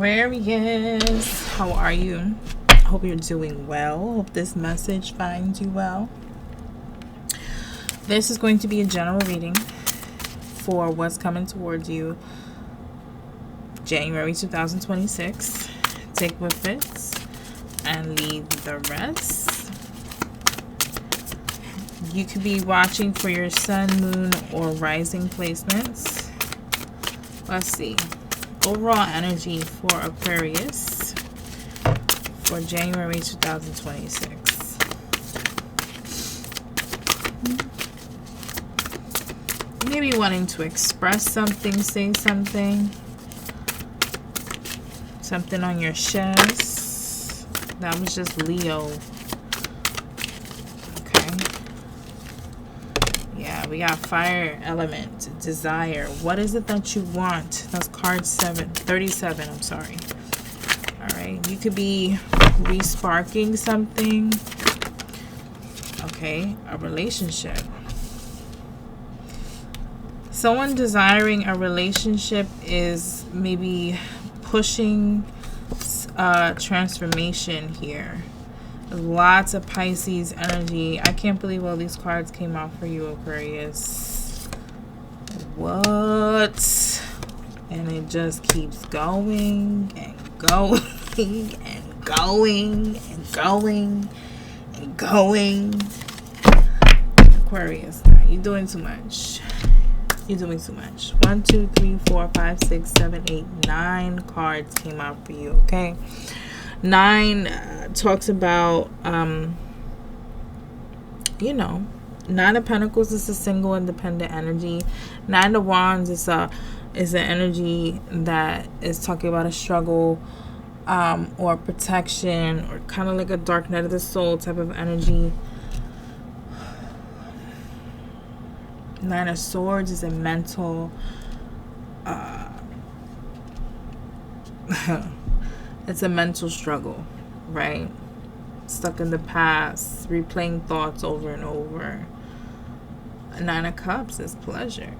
Aquarius, how are you? Hope you're doing well. Hope this message finds you well. This is going to be a general reading for what's coming towards you January 2026. Take what fits and leave the rest. You could be watching for your sun, moon, or rising placements. Let's see. Overall energy for Aquarius for January 2026. Maybe wanting to express something, say something. Something on your chest. That was just Leo. We got fire element, desire. What is it that you want? That's card 37, I'm sorry. All right, you could be re-sparking something. Okay, a relationship. Someone desiring a relationship is maybe pushing transformation here. Lots of Pisces energy. I can't believe all these cards came out for you, Aquarius. What? And it just keeps going and going and going and going and going. Aquarius, you're doing too much. You're doing too much. 1, 2, 3, 4, 5, 6, 7, 8, 9 cards came out for you, okay? 9 talks about, you know, 9 of Pentacles is a single independent energy. 9 of Wands is an energy that is talking about a struggle or protection, or kind of like a dark night of the soul type of energy. 9 of Swords is a mental it's a mental struggle, right? Stuck in the past, replaying thoughts over and over. 9 of Cups is pleasure,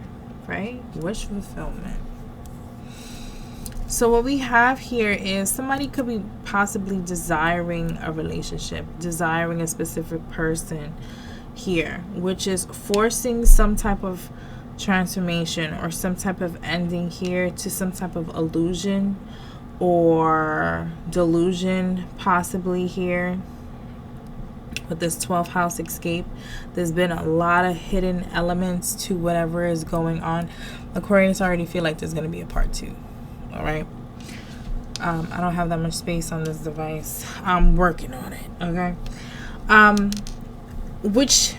right? Wish fulfillment. So what we have here is somebody could be possibly desiring a relationship, desiring a specific person here, which is forcing some type of transformation or some type of ending here to some type of illusion or delusion, possibly here with this 12th house escape. There's been a lot of hidden elements to whatever is going on. Aquarius, already feel like there's going to be a part 2. All right. I don't have that much space on this device. I'm working on it. Okay. Which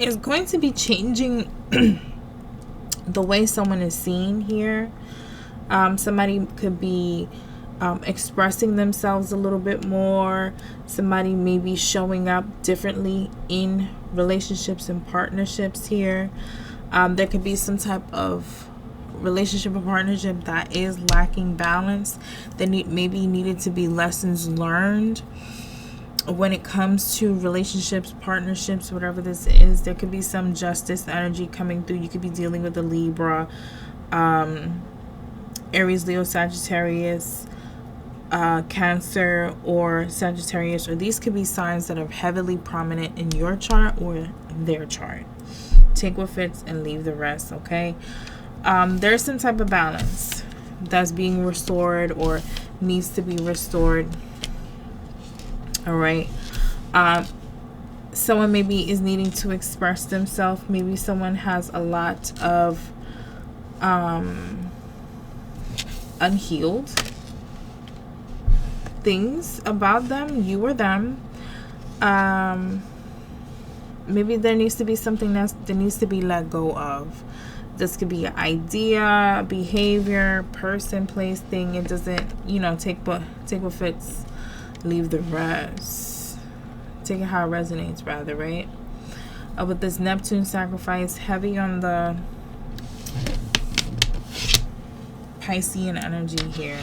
is going to be changing the way someone is seen here. Somebody could be expressing themselves a little bit more. Somebody may be showing up differently in relationships and partnerships here. There could be some type of relationship or partnership that is lacking balance. There maybe needed to be lessons learned when it comes to relationships, partnerships, whatever this is. There could be some justice energy coming through. You could be dealing with a Libra, Aries, Leo, Sagittarius, Cancer, or Sagittarius, or these could be signs that are heavily prominent in your chart or their chart. Take what fits and leave the rest, okay? There's some type of balance that's being restored or needs to be restored. All right. Someone maybe is needing to express themselves. Maybe someone has a lot of unhealed things about them, you or them. Maybe there needs to be something that needs to be let go of. This could be an idea, behavior, person, place, thing. It doesn't, you know, take what fits, leave the rest. Take it how it resonates, rather, right? With this Neptune sacrifice, heavy on the Piscean energy here.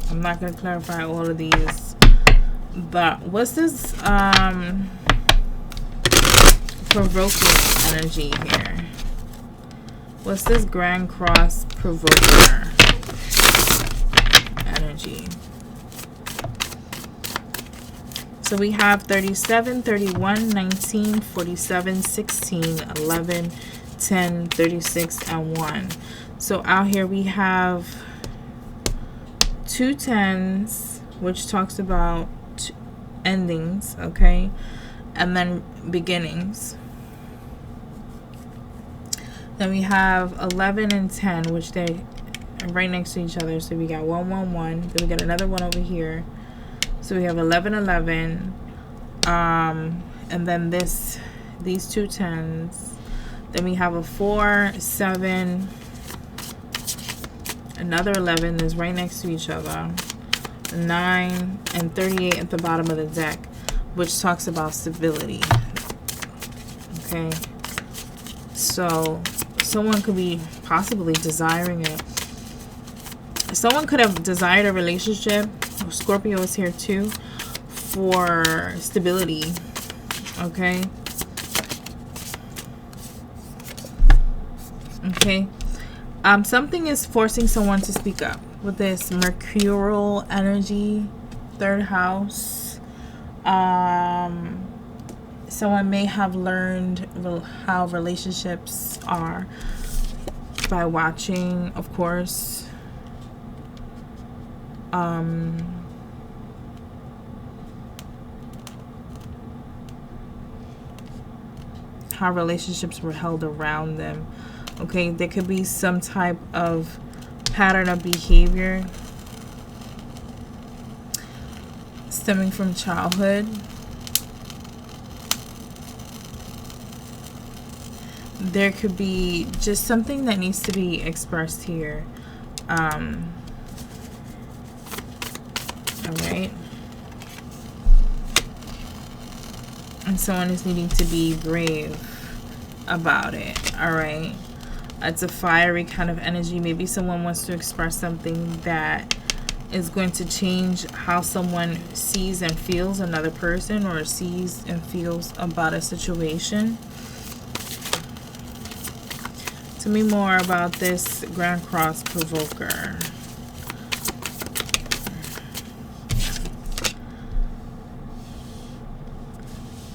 I'm not going to clarify all of these, but what's this provoking energy here? What's this Grand Cross Provoker energy? So we have 37, 31, 19, 47, 16, 11, 10, 36, and 1. So out here we have 2 10s, which talks about endings, okay? And then beginnings. Then we have 11 and 10, which they are right next to each other. So we got 1, 1, 1. Then we got another one over here. So we have 11, 11. And then these 2 10s. Then we have a 4, 7, another 11 is right next to each other. 9 and 38 at the bottom of the deck, which talks about stability. Okay, so someone could be possibly desiring it. Someone could have desired a relationship. Scorpio is here too, for stability. Okay. Okay. Something is forcing someone to speak up with this mercurial energy, 3rd house. Someone may have learned how relationships are by watching, of course, how relationships were held around them. Okay, there could be some type of pattern of behavior stemming from childhood. There could be just something that needs to be expressed here. All right. And someone is needing to be brave about it. All right. It's a fiery kind of energy. Maybe someone wants to express something that is going to change how someone sees and feels another person, or sees and feels about a situation. Tell me more about this Grand Cross Provoker.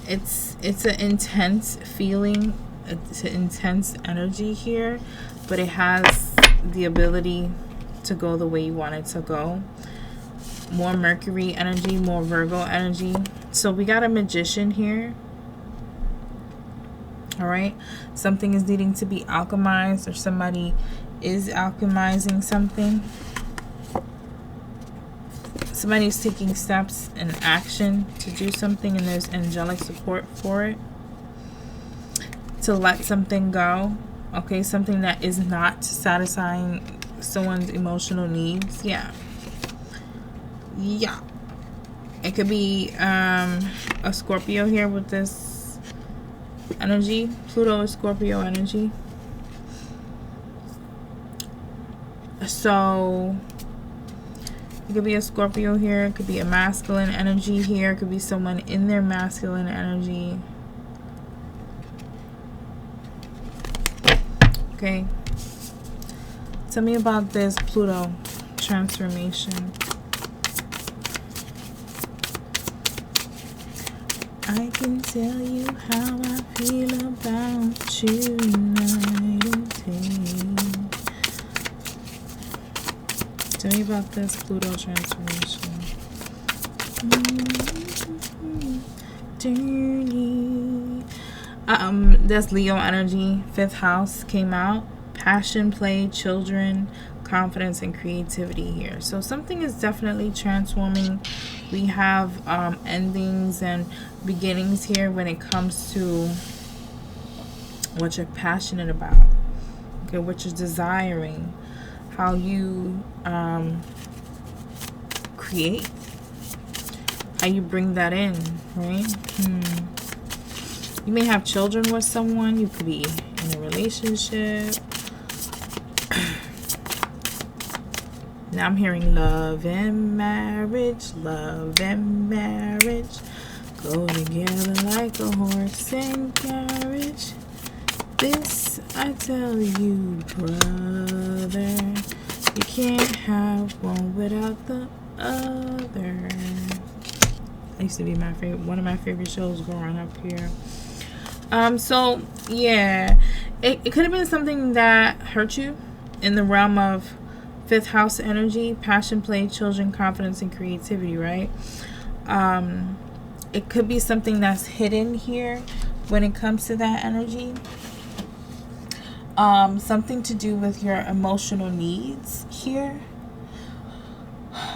It's an intense feeling. It's an intense energy here, but it has the ability to go the way you want it to go. More Mercury energy, more Virgo energy. So we got a Magician here. All right, something is needing to be alchemized, or somebody is alchemizing something. Somebody's taking steps and action to do something, and there's angelic support for it. To let something go. Okay, something that is not satisfying someone's emotional needs. Yeah. It could be a Scorpio here with this energy. Pluto is Scorpio energy. So it could be a Scorpio here. It could be a masculine energy here. It could be someone in their masculine energy. Okay. Tell me about this Pluto transformation. I can tell you how I feel about you night and day. Tell me about this Pluto transformation. That's Leo energy. 5th house came out. Passion, play, children, confidence, and creativity here. So something is definitely transforming. We have endings and beginnings here when it comes to what you're passionate about. Okay, what you're desiring. How you create. How you bring that in, right? You may have children with someone. You could be in a relationship. Now I'm hearing love and marriage. Love and marriage go together like a horse and carriage. This I tell you, brother, you can't have one without the other. It used to be my favorite, one of my favorite shows growing up here. So yeah, it could have been something that hurt you in the realm of 5th house energy, passion, play, children, confidence, and creativity, right? It could be something that's hidden here when it comes to that energy. Something to do with your emotional needs here.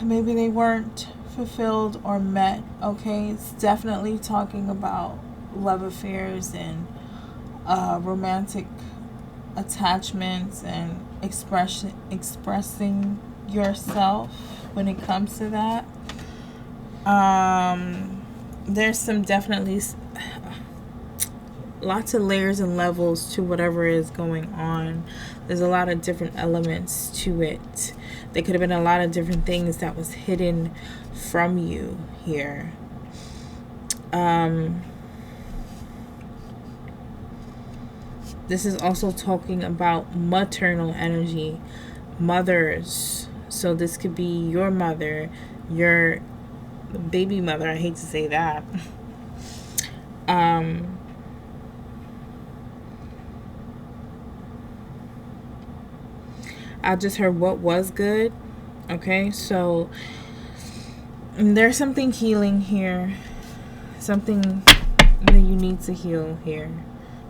Maybe they weren't fulfilled or met. Okay, it's definitely talking about love affairs and romantic attachments and expressing yourself when it comes to that. There's some definitely lots of layers and levels to whatever is going on. There's a lot of different elements to it. There could have been a lot of different things that was hidden from you here. This is also talking about maternal energy, mothers. So this could be your mother, your baby mother. I hate to say that. I just heard what was good. Okay, so there's something healing here. Something that you need to heal here.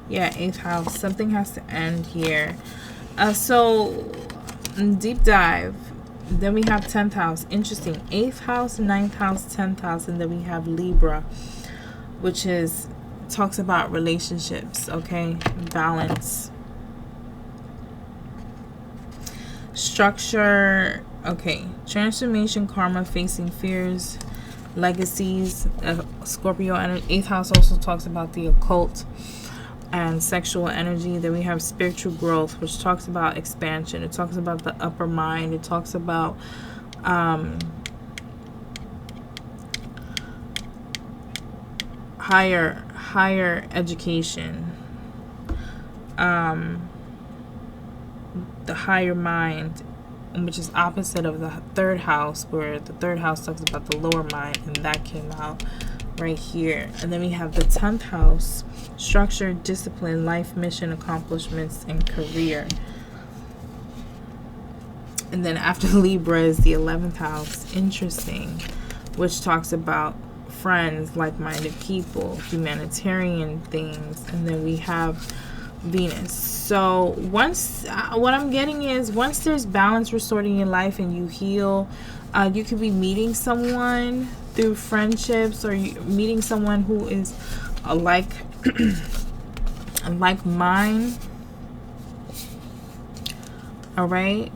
Yeah, 8th house. Something has to end here. So deep dive. Then we have 10th house. Interesting. 8th house, 9th house, 10th house, and then we have Libra, which is talks about relationships. Okay, balance, structure. Okay, transformation, karma, facing fears, legacies. Scorpio energy. 8th house also talks about the occult and sexual energy. Then we have spiritual growth, which talks about expansion. It talks about the upper mind. It talks about higher education, the higher mind, which is opposite of the 3rd house, where the 3rd house talks about the lower mind, and that came out right here. And then we have the 10th house, structure, discipline, life mission, accomplishments, and career. And then after Libra is the 11th house, interesting, which talks about friends, like-minded people, humanitarian things. And then we have Venus. So once what I'm getting is, once there's balance restored in your life and you heal, you could be meeting someone through friendships, or you meeting someone who is like mine. All right,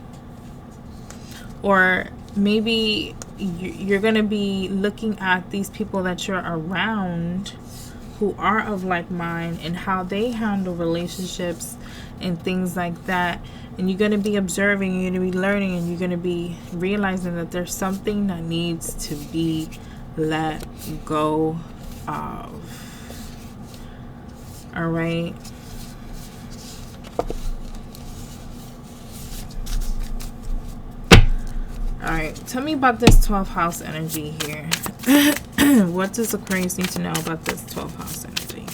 or maybe you're gonna be looking at these people that you're around who are of like mind and how they handle relationships and things like that, and you're going to be observing, you're going to be learning, and you're going to be realizing that there's something that needs to be let go of. All right, tell me about this 12th house energy here. What does Aquarius need to know about this 12th house energy?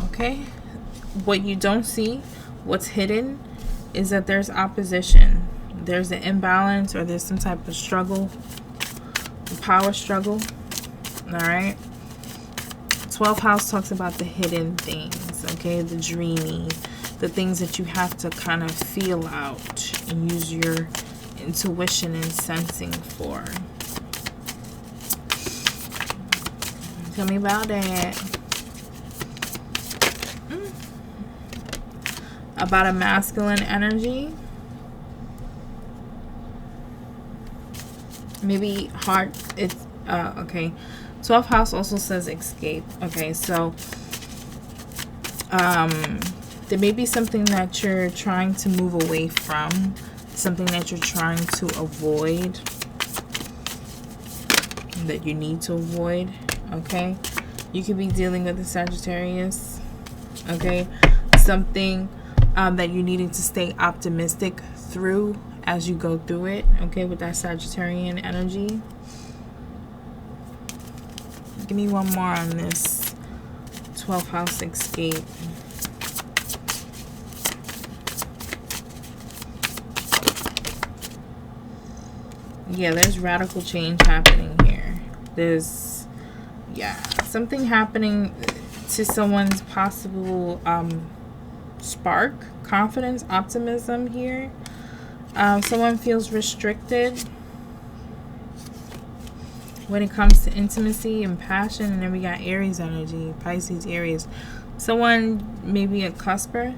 Okay, what you don't see, what's hidden, is that there's opposition. There's an imbalance, or there's some type of struggle, power struggle. All right, 12th house talks about the hidden things, okay, the dreamy, the things that you have to kind of feel out and use your intuition and sensing for. Tell me about it. About a masculine energy. Maybe heart. It's okay. 12th house also says escape. Okay, so there may be something that you're trying to move away from, something that you're trying to avoid. that you need to avoid, okay? You could be dealing with a Sagittarius, okay? Something that you needed to stay optimistic through as you go through it, okay, with that Sagittarian energy. Give me one more on this 12th house escape. Yeah, there's radical change happening here. There's, yeah, something happening to someone's possible spark, confidence, optimism here. Someone feels restricted when it comes to intimacy and passion. And then we got Aries energy, Pisces, Aries. Someone, maybe a cusper.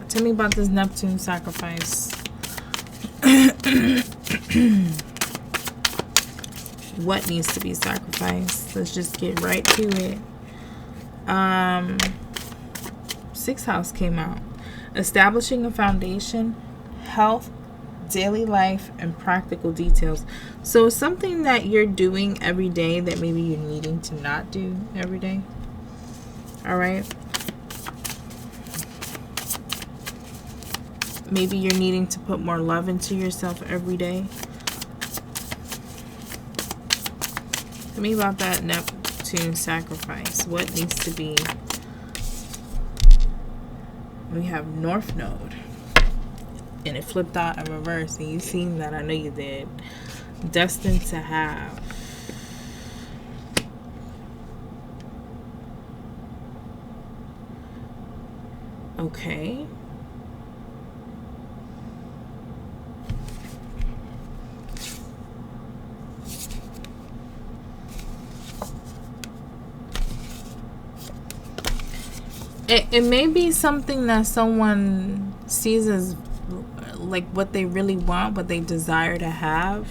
Tell me about this Neptune sacrifice. What needs to be sacrificed? Let's just get right to it. 6th house came out. Establishing a foundation, health, daily life, and practical details. So it's something that you're doing every day that maybe you're needing to not do every day. All right. Maybe you're needing to put more love into yourself every day. Tell me about that Neptune sacrifice. What needs to be? We have North Node. And it flipped out in reverse. And you seen that. I know you did. Destined to have. Okay. It may be something that someone sees as like what they really want, what they desire to have.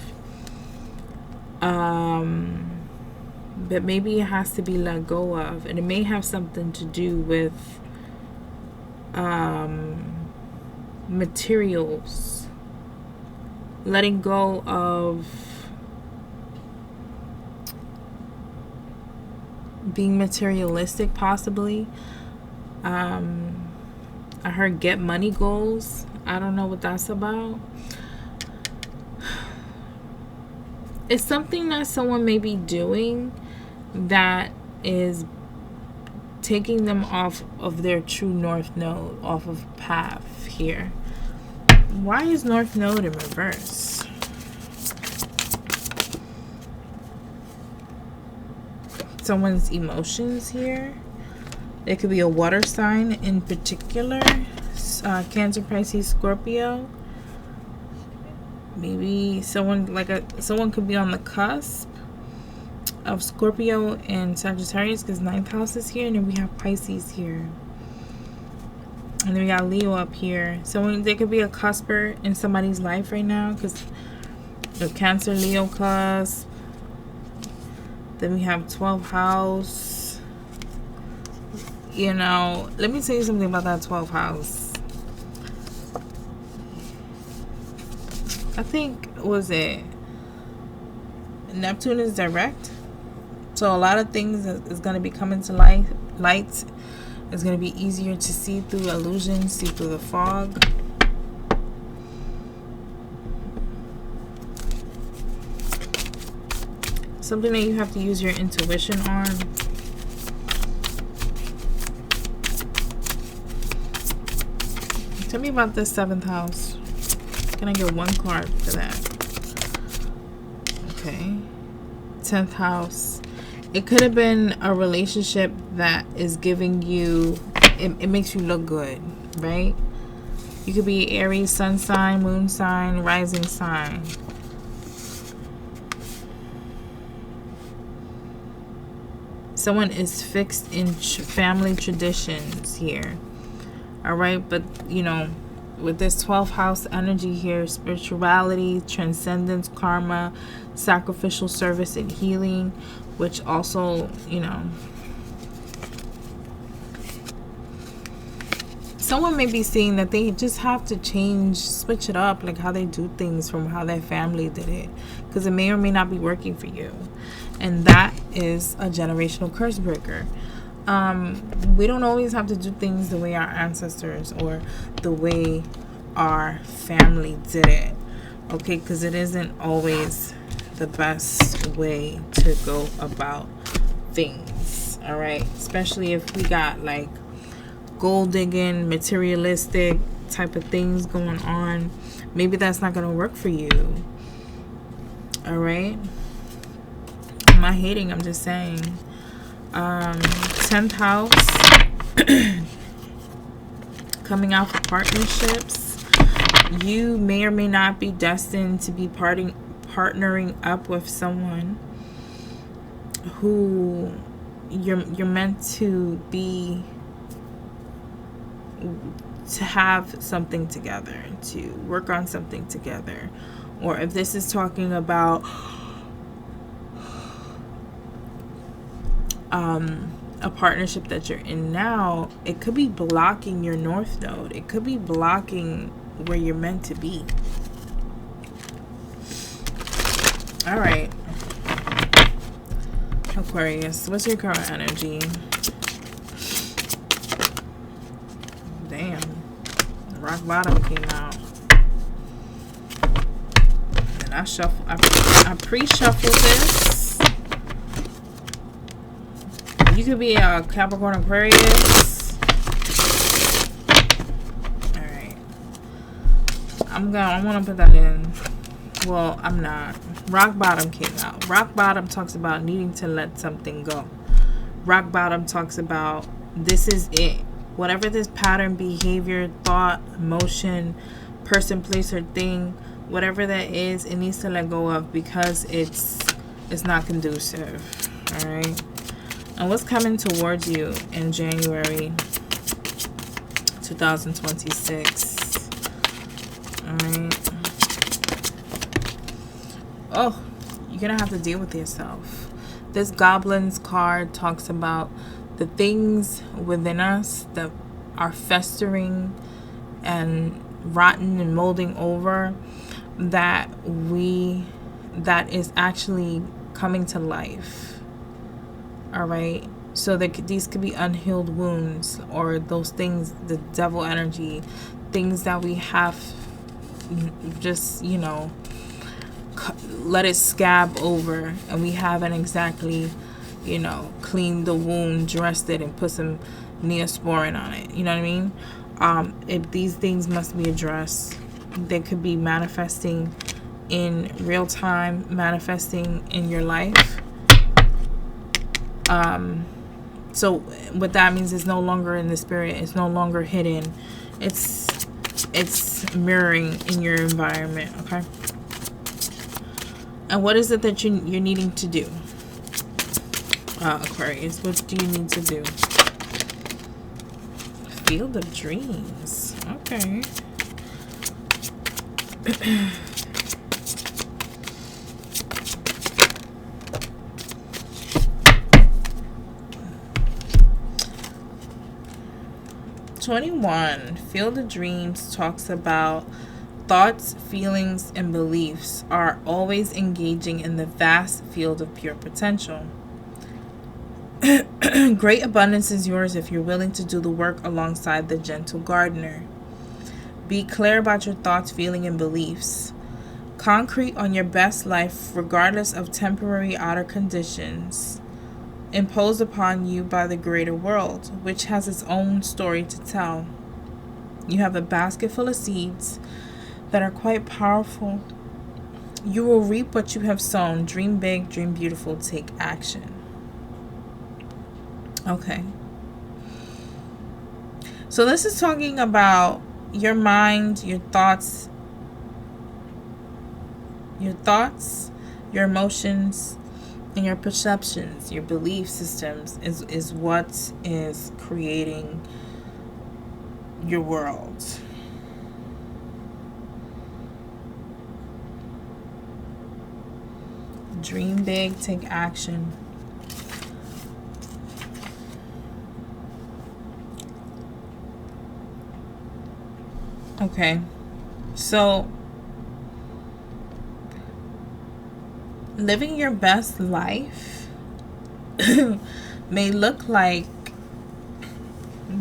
But maybe it has to be let go of. And it may have something to do with materials. Letting go of being materialistic, possibly. I heard get money goals. I don't know what that's about. It's something that someone may be doing that is taking them off of their true North Node, off of path here. Why is North Node in reverse? Someone's emotions here. It could be a water sign in particular. Cancer, Pisces, Scorpio. Maybe someone someone could be on the cusp of Scorpio and Sagittarius, because 9th house is here, and then we have Pisces here, and then we got Leo up here. Someone, there could be a cusper in somebody's life right now, because the Cancer, Leo cusp. Then we have 12th house. You know, let me tell you something about that 12th house. I think, was it Neptune is direct, so a lot of things is going to be coming to light. It's going to be easier to see through illusions, see through the fog. Something that you have to use your intuition on. Tell me about this 7th house. Can I get one card for that? Okay. 10th house. It could have been a relationship that is giving you, it makes you look good, right? You could be Aries, sun sign, moon sign, rising sign. Someone is fixed in family traditions here. All right, but you know, with this 12th house energy here, spirituality, transcendence, karma, sacrificial service, and healing, which also, you know, someone may be seeing that they just have to change, switch it up, like how they do things from how their family did it, because it may or may not be working for you. And that is a generational curse breaker. We don't always have to do things the way our ancestors or the way our family did it, okay? Because it isn't always the best way to go about things, all right? Especially if we got like gold digging, materialistic type of things going on. Maybe that's not going to work for you, all right? I'm not hating, I'm just saying. 10th house, coming out for partnerships. You may or may not be destined to be partnering up with someone who you're meant to be, to have something together, to work on something together. Or if this is talking about a partnership that you're in now, it could be blocking your north node. It could be blocking where you're meant to be. All right, Aquarius, what's your current energy? Damn, rock bottom came out. And I pre-shuffled this. You could be a Capricorn, Aquarius. All right, I'm gonna put that in. Well, I'm not. Rock bottom came out. Rock bottom talks about needing to let something go. Rock bottom talks about this is it. Whatever this pattern, behavior, thought, emotion, person, place, or thing, whatever that is, it needs to let go of because it's not conducive. All right. And what's coming towards you in January 2026? All right. Oh, you're going to have to deal with yourself. This Goblin's card talks about the things within us that are festering and rotten and molding over that is actually coming to life. All right, so these could be unhealed wounds, or those things, the devil energy, things that we have just, you know, let it scab over, and we haven't exactly, you know, cleaned the wound, dressed it, and put some Neosporin on it. You know what I mean? If these things must be addressed, they could be manifesting in real time, manifesting in your life. So what that means is no longer in the spirit, it's no longer hidden, it's mirroring in your environment. Okay, and what is it that you're needing to do, Aquarius? What do you need to do? Field of Dreams. Okay. Field of Dreams talks about thoughts, feelings, and beliefs are always engaging in the vast field of pure potential. Great abundance is yours if you're willing to do the work alongside the gentle gardener. Be clear about your thoughts, feelings, and beliefs. Concrete on your best life regardless of temporary outer conditions imposed upon you by the greater world, which has its own story to tell. You have a basket full of seeds that are quite powerful. You will reap what you have sown. Dream big, dream beautiful, take action. Okay. So this is talking about your mind, your thoughts, your emotions, and your perceptions, your belief systems is what is creating your world. Dream big, take action. Okay, so living your best life may look like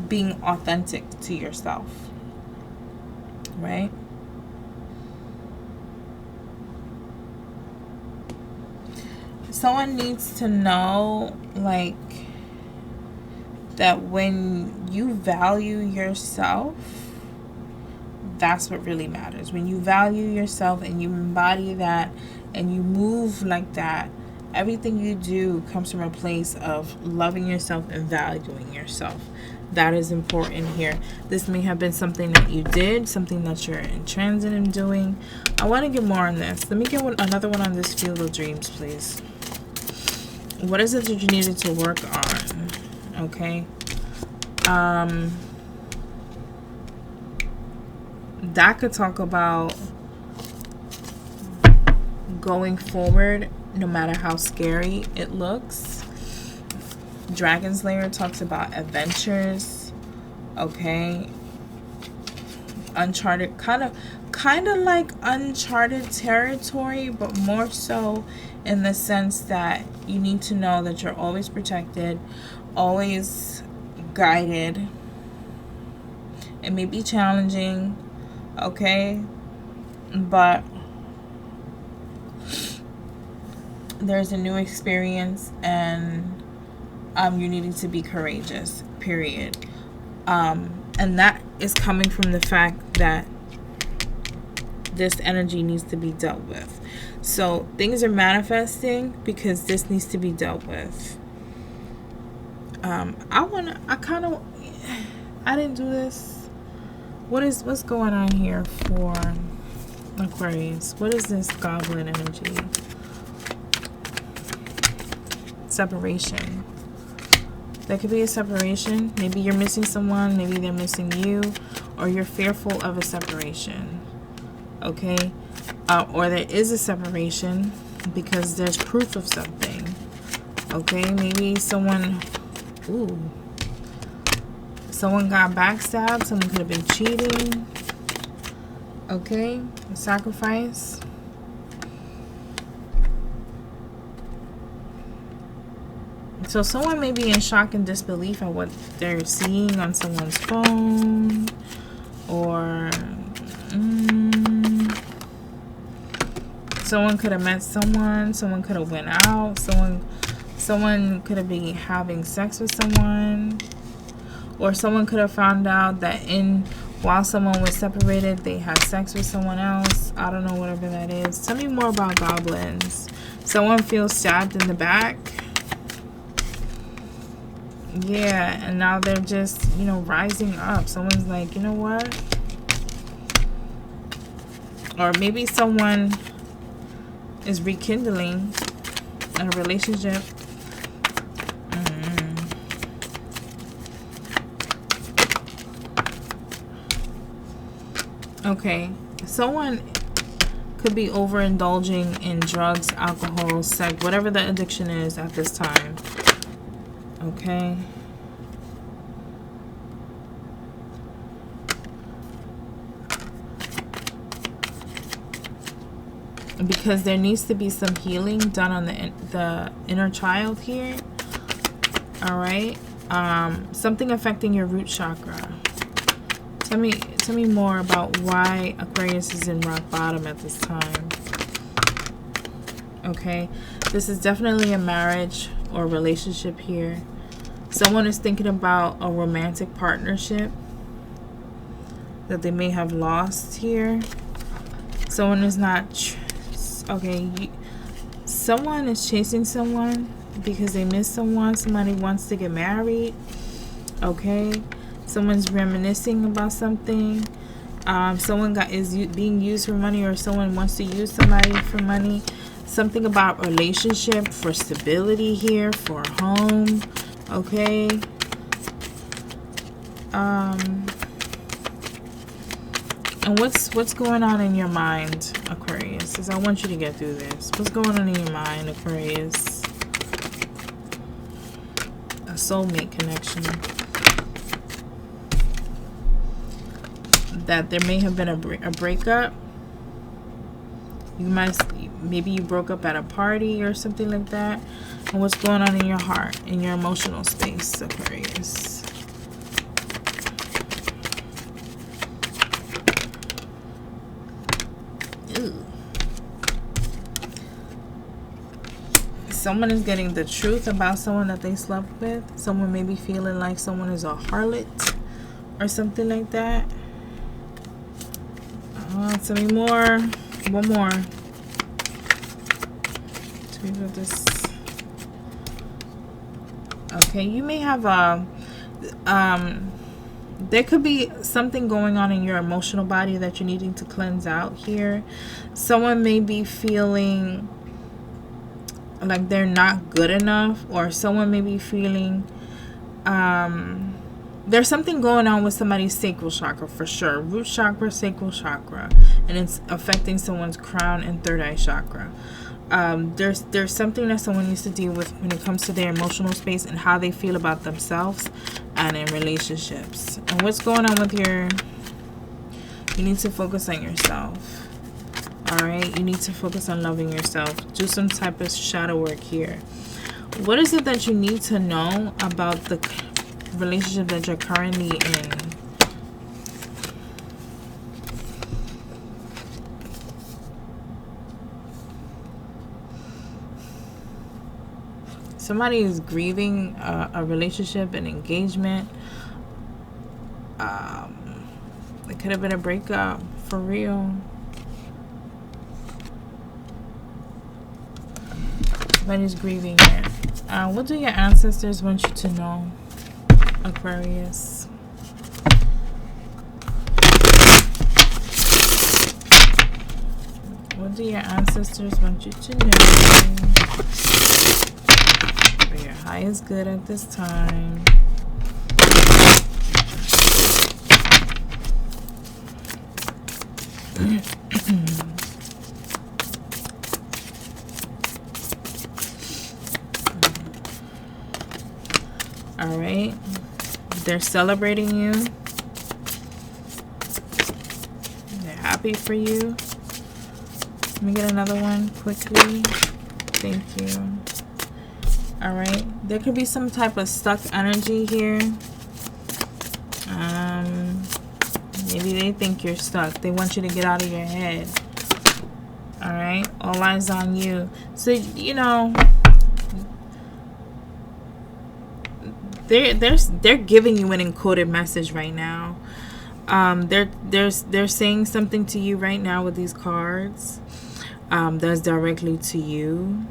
being authentic to yourself, right? Someone needs to know, like, that when you value yourself, that's what really matters. When you value yourself and you embody that and you move like that, everything you do comes from a place of loving yourself and valuing yourself. That is important here. This may have been something that you did, something that you're in transit in doing. I want to get more on this. Let me get another one on this field of dreams, please. What is it that you needed to work on? Okay. That could talk about going forward no matter how scary it looks. Dragon Slayer talks about adventures. Okay. Uncharted, kind of like uncharted territory, but more so in the sense that you need to know that you're always protected, always guided. It may be challenging, okay, but there's a new experience, and you needing to be courageous, period. And that is coming from the fact that this energy needs to be dealt with. So things are manifesting because this needs to be dealt with. I didn't do this. What's going on here for Aquarius? What is this goblin energy? Separation. There could be a separation. Maybe you're missing someone, maybe they're missing you, or you're fearful of a separation. Okay? Or there is a separation because there's proof of something. Okay? Maybe someone got backstabbed, someone could have been cheating. Okay? A sacrifice. So someone may be in shock and disbelief at what they're seeing on someone's phone, or someone could have met someone could have went out, someone could have been having sex with someone, or someone could have found out that while someone was separated, they had sex with someone else. I don't know, whatever that is. Tell me more about goblins. Someone feels stabbed in the back. Yeah, and now they're just, rising up. Someone's like, you know what? Or maybe someone is rekindling a relationship. Okay, someone could be overindulging in drugs, alcohol, sex, whatever the addiction is at this time. Okay. Because there needs to be some healing done on the inner child here. All right. Something affecting your root chakra. Tell me more about why Aquarius is in rock bottom at this time. Okay. This is definitely a marriage or relationship here. Someone is thinking about a romantic partnership that they may have lost here. Someone is not someone is chasing someone because they miss someone. Somebody wants to get married. Okay, someone's reminiscing about something. Someone is being used for money, or someone wants to use somebody for money. Something about relationship, for stability here, for a home. Okay. And what's going on in your mind, Aquarius? Because I want you to get through this. What's going on in your mind, Aquarius? A soulmate connection. that there may have been a breakup. Maybe you broke up at a party or something like that. And what's going on in your heart, in your emotional space, Aquarius? Ooh. Someone is getting the truth about someone that they slept with. Someone may be feeling like someone is a harlot or something like that. Tell me more. One more. This. Okay, you may have there could be something going on in your emotional body that you're needing to cleanse out here. Someone may be feeling like they're not good enough, or someone may be feeling there's something going on with somebody's sacral chakra for sure. Root chakra, sacral chakra, and it's affecting someone's crown and third eye chakra. There's something that someone needs to deal with when it comes to their emotional space and how they feel about themselves and in relationships. And what's going on with you need to focus on yourself. Alright, you need to focus on loving yourself. Do some type of shadow work here. What is it that you need to know about the relationship that you're currently in? Somebody is grieving a relationship, an engagement. It could have been a breakup, for real. Somebody's grieving it. What do your ancestors want you to know, Aquarius? What do your ancestors want you to know? Your highest good at this time. All right, they're celebrating you. They're happy for you. Let me get another one quickly. Thank you. All right, there could be some type of stuck energy here. Maybe they think you're stuck. They want you to get out of your head. All right, all eyes on you. So you know, they're giving you an encoded message right now. They're saying something to you right now with these cards. That's directly to you.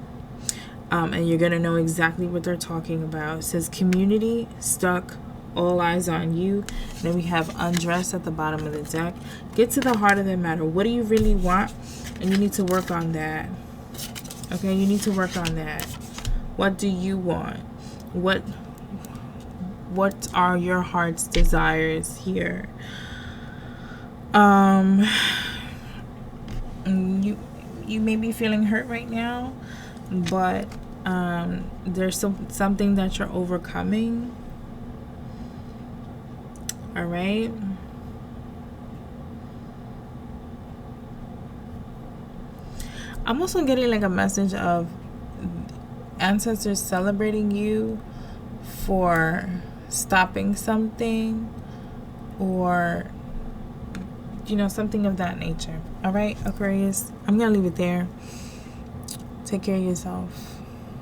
And you're going to know exactly what they're talking about. It says community, stuck, all eyes on you. And then we have undressed at the bottom of the deck. Get to the heart of the matter. What do you really want? And you need to work on that. Okay, you need to work on that. What do you want? What are your heart's desires here? You may be feeling hurt right now, but there's something that you're overcoming. All right. I'm also getting like a message of ancestors celebrating you for stopping something, or you know, something of that nature. All right, Aquarius, I'm gonna leave it there. Take care of yourself.